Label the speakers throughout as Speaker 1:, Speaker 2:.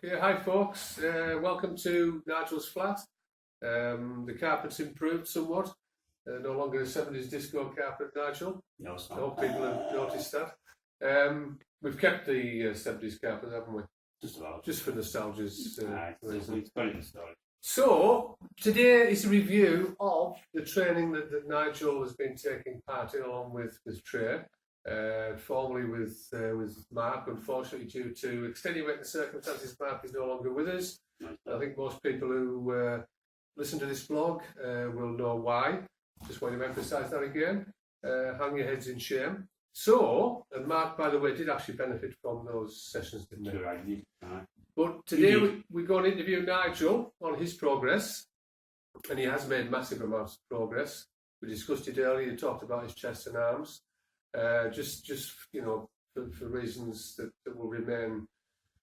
Speaker 1: Yeah, hi folks. Welcome to Nigel's flat. The carpet's improved somewhat. No longer a 70s disco carpet, Nigel.
Speaker 2: No, it's
Speaker 1: I
Speaker 2: not.
Speaker 1: hope people have noticed that. We've kept the 70s carpet, haven't we?
Speaker 2: Just about.
Speaker 1: Just for nostalgia's reason.
Speaker 2: It's got in the story.
Speaker 1: So, today is a review of the training that Nigel has been taking part in along with Trey. Formerly with Mark. Unfortunately, due to extenuating circumstances, Mark is no longer with us. I think most people who listen to this blog will know why. Just want to emphasise that again. Hang your heads in shame. So, and Mark, by the way, did actually benefit from those sessions, didn't he?
Speaker 2: Sure, I did.
Speaker 1: But today we're going to interview Nigel on his progress, and he has made massive amounts of progress. We discussed it earlier. He talked about his chest and arms. Just you know, for reasons that will remain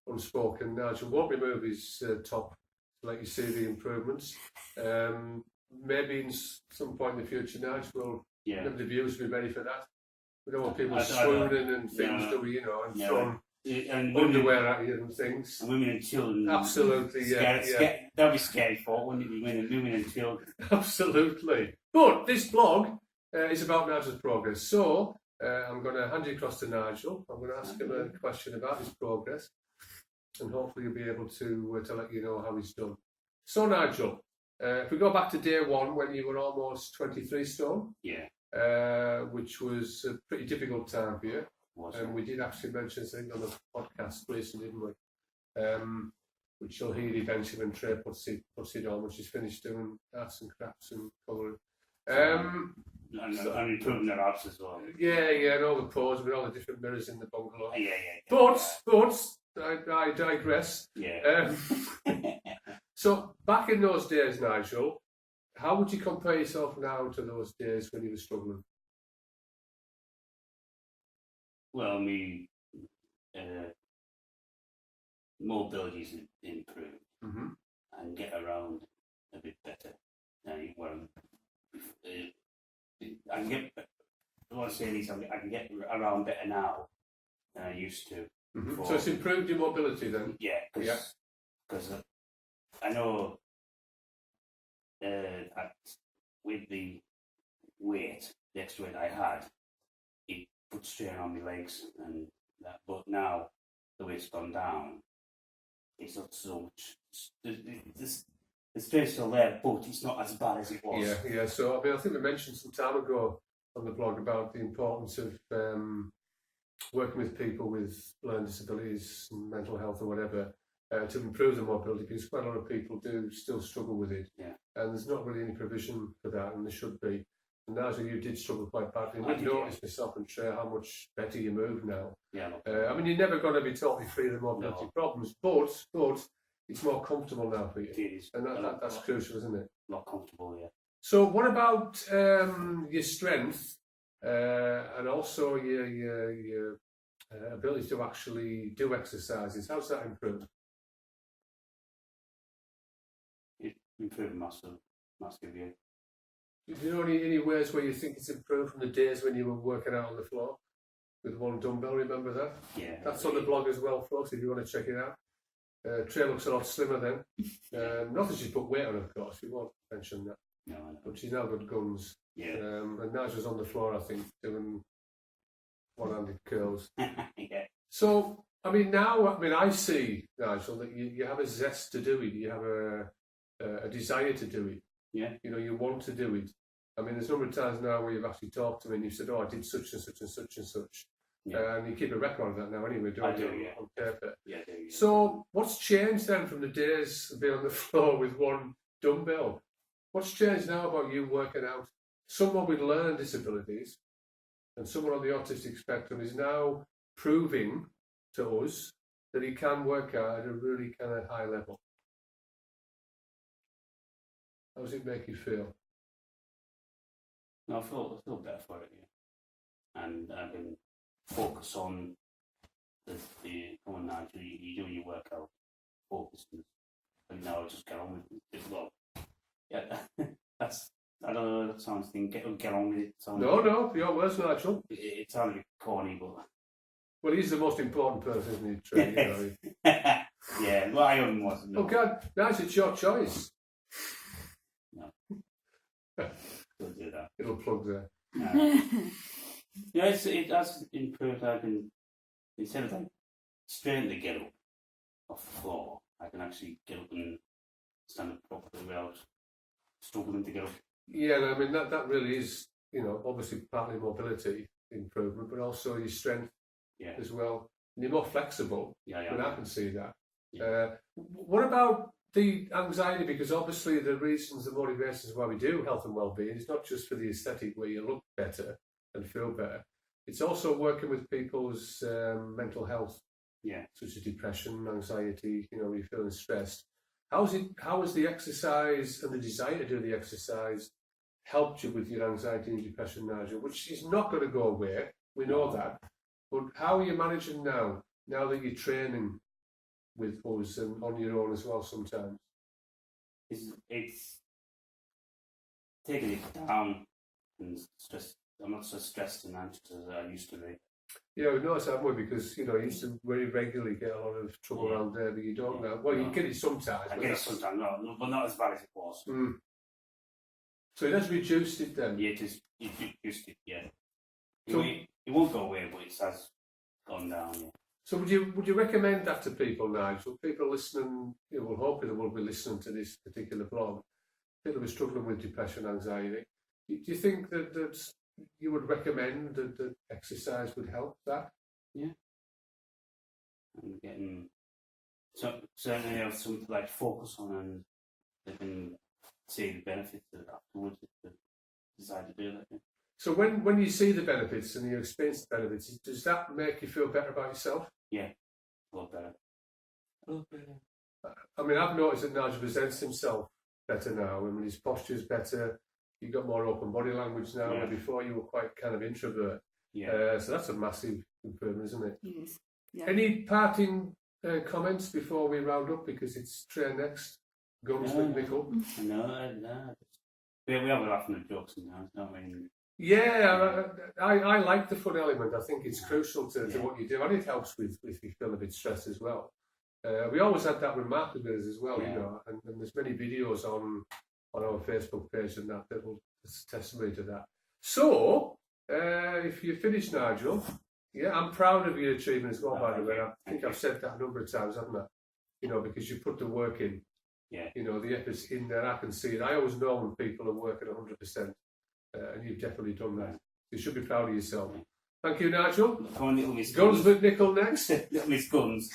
Speaker 1: unspoken, Nigel won't remove his top to let you see the improvements. Maybe in some point in the future, Nigel, maybe the viewers will be ready for that. We don't want people swooning and things, do we? You know, and throwing underwear at you and things.
Speaker 2: And women and children.
Speaker 1: Absolutely,
Speaker 2: That'd be scary for, wouldn't it? Women and children.
Speaker 1: Absolutely. But this blog is about Nigel's progress. So, I'm going to hand you across to Nigel. I'm going to ask him a question about his progress, and hopefully he'll be able to let you know how he's done. So, Nigel, if we go back to day one when you were almost 23 stone, which was a pretty difficult time for you, and we did actually mention something on the podcast recently, didn't we? Which you'll hear eventually when Trey puts it on, when she's finished doing arts and crafts and colouring.
Speaker 2: And improving their abs as well.
Speaker 1: Yeah, and all the poses with all the different mirrors in the bungalow. But I digress. So back in those days, Nigel, how would you compare yourself now to those days when you were struggling?
Speaker 2: Well, mobility's improved and get around a bit better. I can get. I want to say this. I can get around better now than I used to.
Speaker 1: So it's improved your mobility then.
Speaker 2: Yeah, because I know with the weight, the extra weight I had, it put strain on my legs and that. But now the weight's gone down. It's not so much. The strain's still there, but it's not as bad as it was.
Speaker 1: Yeah. So I think we mentioned some time ago on the blog about the importance of working with people with learning disabilities, and mental health or whatever, to improve their mobility, because quite a lot of people do still struggle with it. And there's not really any provision for that, and there should be. And Nigel, you did struggle quite badly. And I've noticed myself and Trey how much better you move now. I mean, you're never going to be totally free of the mobility problems, but it's more comfortable now for you.
Speaker 2: It is.
Speaker 1: And that's crucial, isn't it?
Speaker 2: Not comfortable,
Speaker 1: So what about your strength and also your ability to actually do exercises? How's that improved?
Speaker 2: It improved massive, yeah.
Speaker 1: Do you know any ways where you think it's improved from the days when you were working out on the floor with one dumbbell? Remember that?
Speaker 2: Yeah.
Speaker 1: That's on the blog as well, folks, if you want to check it out. Trey looks a lot slimmer then. Not that she's put weight on, of course, we won't mention that.
Speaker 2: No, I know.
Speaker 1: But she's now got guns. And Nigel's on the floor, I think, doing one-handed curls. So, I mean, I see, Nigel, that you have a zest to do it. You have a desire to do it. You know, you want to do it. I mean, there's a number of times now where you've actually talked to me and you've said, I did such and such and such and such. And you keep a record of that now anyway, don't you? On paper. So what's changed then from the days of being on the floor with one dumbbell? What's changed now about you working out? Someone with learning disabilities and someone on the autistic spectrum is now proving to us that he can work out at a really kind of high level. How does it make you feel?
Speaker 2: No, I feel better for it, and I've been focused on the come on now, you do your workout, focus, and now I just get on with it. Well, that's, I don't know, that sounds thing, get on with it.
Speaker 1: No, your words, Nigel.
Speaker 2: It sounds a bit corny, but...
Speaker 1: Well, he's the most important person, isn't he, Trey?
Speaker 2: Yeah, well, I only wasn't.
Speaker 1: Oh God, nice, it's your choice.
Speaker 2: No. Don't do that.
Speaker 1: Little plug there.
Speaker 2: Yeah, it has improved. I can, instead of like straining to get up off the floor, I can actually get up and stand up properly without struggling to get up.
Speaker 1: Yeah, I mean that really is, obviously partly mobility improvement, but also your strength as well. And you're more flexible.
Speaker 2: Yeah,
Speaker 1: and I can see that.
Speaker 2: Yeah.
Speaker 1: What about the anxiety? Because obviously the reasons, the motivations why we do health and well-being is not just for the aesthetic where you look better and feel better. It's also working with people's mental health, such as depression, anxiety. When you're feeling stressed. How has the exercise and the desire to do the exercise helped you with your anxiety and depression, Nigel? Which is not going to go away. We know that. But how are you managing now that you're training with us and on your own as well sometimes?
Speaker 2: It's taking it down and stress. I'm not so stressed and anxious as I used to be.
Speaker 1: Yeah, we noticed that way because you used to very regularly get a lot of trouble around there, but you don't now. Well, you get it sometimes.
Speaker 2: I get it sometimes, no, but not as bad as it was.
Speaker 1: So it has reduced it then.
Speaker 2: Yeah, it reduced it. Yeah. So it won't go away, but it has gone down. Yeah.
Speaker 1: So would you recommend that to people, Nigel? People listening, will hopefully they will be listening to this particular blog. People who are struggling with depression, anxiety. Do you think that you would recommend that exercise would help that?
Speaker 2: Yeah. And getting certainly something like focus on, and they can see the benefits of afterwards if they decide to do that. Yeah.
Speaker 1: So when you see the benefits and you experience the benefits, does that make you feel better about yourself?
Speaker 2: Yeah, a lot better.
Speaker 1: I mean, I've noticed that Nigel presents himself better now. I mean, his posture's better. You've got more open body language now. Where before you were quite kind of introvert. Yeah. So that's a massive improvement, isn't it?
Speaker 3: Yes. Yeah.
Speaker 1: Any parting comments before we round up? Because it's train next. Guns with Nickel.
Speaker 2: No. We have a laugh and a joke sometimes, don't we?
Speaker 1: Yeah, I like the fun element. I think it's crucial to what you do, and it helps with if you feel a bit stressed as well. We always had that with market bidders as well, and there's many videos on our Facebook page and that will testimony to that. So, if you finish, Nigel, I'm proud of your achievement as well, by the way. I think I've said that a number of times, haven't I? Because you put the work in. Yeah. The effort's in there. I can see it. I always know when people are working 100%. And you've definitely done that. You should be proud of yourself. Thank you, Nigel.
Speaker 2: Come on, little Miss
Speaker 1: Guns with Nickel next.
Speaker 2: Little Miss Guns.